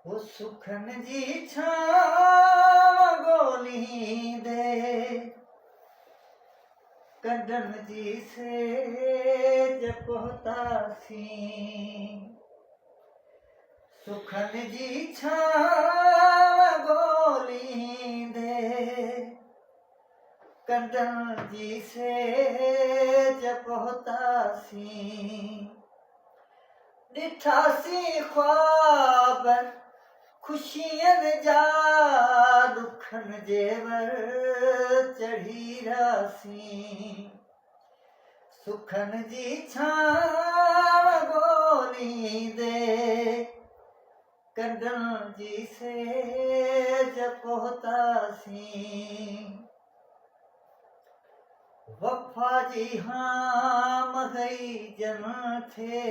वो सुखन जी छाव गोली दे कढण जी से जपोतासी सुखन जी छाव गोली दे कढण जी से जपोतासी ॾिठासी ख्वाब खुशियन जा दुखन जेवर चढ़ी रासी सुखन जी छाव गोली दे कढण जी से जपोतासी वफ़ा जी हाम गई जन थे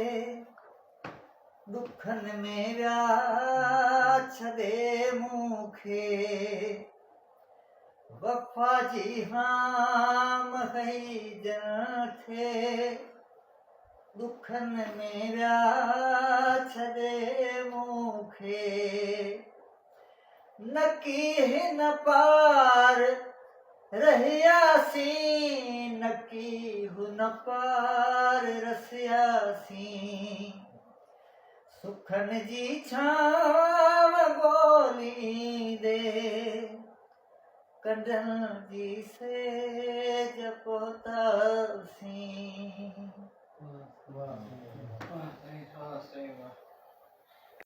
दुखन में व्या छदे मूंखे वफ़ा जी हाम गई जन थे दुखन में व्या छदे मूंखे नकी न पार रहियासी नकी हुन पार रसियासी सुखन जी छाव गोली दे कढण जी से जपोतासी।